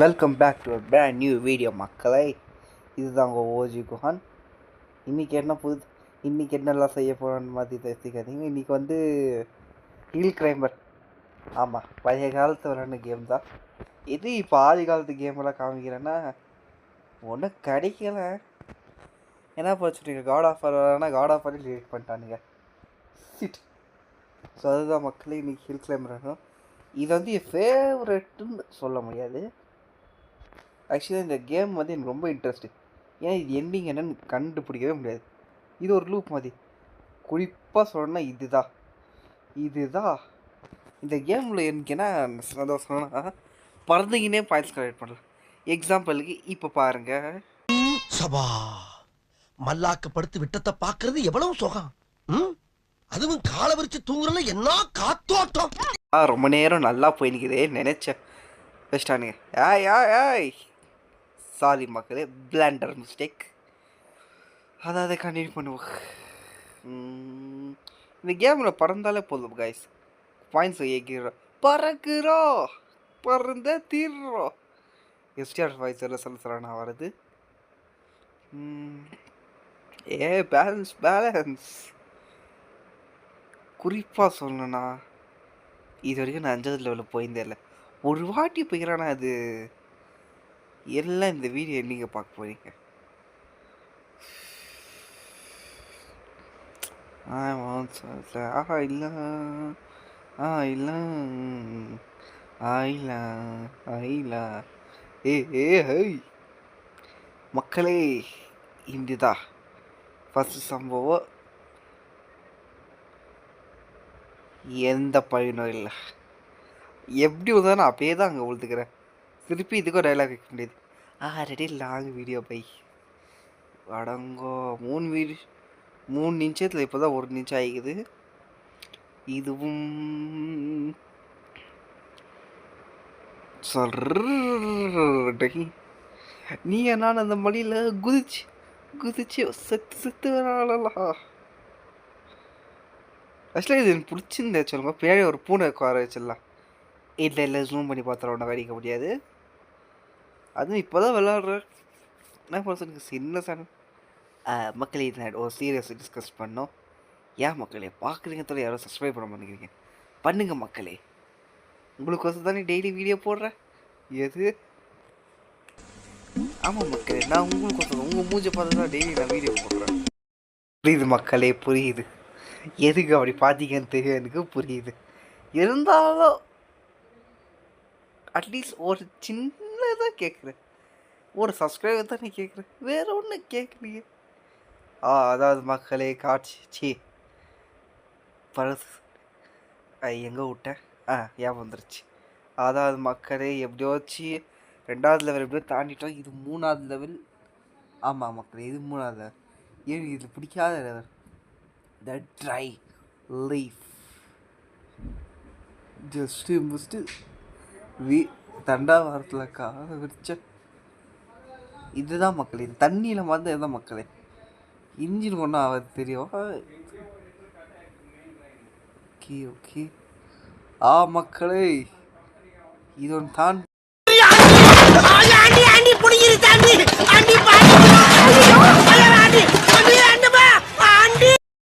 Welcome back to brand new video மக்களை. இதுதான் உங்கள் ஓஜி குஹான். இன்றைக்கி என்னெல்லாம் செய்ய போகிறோன்னு மாதிரி தெரிஞ்சுக்காதீங்க. இன்றைக்கி வந்து ஹில் கிளைம்பர். ஆமாம், பழைய காலத்து விளாண்ட கேம் தான் இது. இப்போ ஆதி காலத்து கேமெல்லாம் காமிக்கிறேன்னா ஒன்றும் கிடைக்கல. என்ன படிச்சுட்டு காட் ஆஃப் வார்னா காட் ஆஃப் வார் ரிலீட் பண்ணிட்டானுங்க. ஸோ அதுதான் மக்களே இன்றைக்கி ஹில் கிளைம்பர் வேணும். இது வந்து என் ஃபேவரெட்டுன்னு சொல்ல முடியாது. ஆக்சுவலாக இந்த கேம் வந்து எனக்கு ரொம்ப இன்ட்ரெஸ்ட்டு. ஏன்னா இது எண்டிங் என்னன்னு கண்டுபிடிக்கவே முடியாது. இது ஒரு லூப் மாதிரி. குறிப்பாக சொல்லணும்னா இதுதான் இந்த கேமில் எனக்கு என்ன சந்தோஷம்னா பறந்துக்கினே பாயிண்ட்ஸ் கலெக்ட் பண்ணலாம். எக்ஸாம்பிளுக்கு இப்போ பாருங்கள், சபா மல்லாக்கப்படுத்து விட்டத்தை பார்க்கறது எவ்வளவு சுகம். அதுவும் காலை விரிச்சு தூங்குறதுல என்ன காத்தோட்டம். ரொம்ப நேரம் நல்லா போய் நிற்குதே நினச்சேன். வச்சிட்டானுங்க. ஏய் சாரி மக்களே, பிளாண்டர் மிஸ்டேக். அதாவது கண்டினியூ பண்ணுவோம். இந்த கேமில் பறந்தாலே போதும் கைஸ், பாயிண்ட்ஸ் ஏற்கிறோம், பறந்த தீர்றோம். எஸ்டிஆர் வாய்ஸில் சொல்ல வருது. பேலன்ஸ் குறிப்பாக சொல்லணும்னா இது வரைக்கும் நான் 5வது லெவலில் போயிருந்தே இல்லை. ஒரு வாட்டி போய்க்கிறானா அது எல்லாம் இந்த வீடியோ நீங்கள் பார்க்க போகிறீங்க. மக்களே, இதுதான் ஃபஸ்ட்டு சம்பவம். எந்த பழினும் இல்லை. எப்படி வந்தால் நான் அப்படியே தான் அங்கே உழுதுக்கிறேன். திருப்பி இதுக்கும் டைலாக் வைக்க முடியாது. ஆல்ரெடி லாங் வீடியோ பை அடங்கோ 3 நிமிஷத்தில் இப்போ தான் 1 நிமிஷம் ஆகிக்குது. இதுவும் சொல்றீ நீ நான் அந்த மடியில் குதிச்சு செத்து வராளலாம். ஆக்சுவலாக இது எனக்கு பிடிச்சிருந்தே சொல்லுங்க. பின்னாடி ஒரு பூனை உட்கார வச்சிடலாம். இல்லை ஜூம் பண்ணி பார்த்தா ஒன்றும் கடிக்க முடியாது. அதுவும் இப்போ தான் விளாட்றேன். என்ன பர்சனுக்கு சின்ன சேனல். மக்களே, இது ஒரு சீரியஸ் டிஸ்கஸ் பண்ணோம். ஏன் மக்களே பார்க்குறீங்க தவிர யாரும் சப்ஸ்கிரைப் பண்ண மாட்டேங்கிறீங்க? பண்ணுங்கள் மக்களே, உங்களுக்கு வந்து தானே டெய்லி வீடியோ போடுறேன். எது ஆமாம் மக்களே, நான் உங்களுக்கு உங்கள் மூஞ்சை பார்த்து தான் டெய்லி நான் வீடியோ போடுறேன். புரியுது மக்களே, புரியுது. எதுக்கு அப்படி பார்த்தீங்கன்னு தெரியும், எனக்கு புரியுது. இருந்தாலும் அட்லீஸ்ட் ஒரு சின்னதாக கேட்குறேன். ஒரு சப்ஸ்கிரைபர் தான் நீ கேட்குறேன், வேறு ஒன்று கேட்குறீங்க. அதாவது மக்களே காட்சி பரசு எங்கே விட்டேன்? ஏன் வந்துருச்சு. அதாவது மக்களே எப்படியோ வச்சு 2வது லெவல் எப்படியோ தாண்டிட்டோம். இது 3வது லெவல். ஆமாம் மக்களே, இது 3வது லெவல். ஏன் இது பிடிக்காத லெவல்? த ட்ரை லீஃப் ஜஸ்ட்டு தண்டா வாரத்தில் கால விரிச்ச இதுதான் மக்களே. இது தண்ணியில் வந்து இதுதான் மக்களே. இன்ஜின் ஒன்றும் ஆகாது தெரியும். ஓகே மக்களே, இது ஒன்று தான்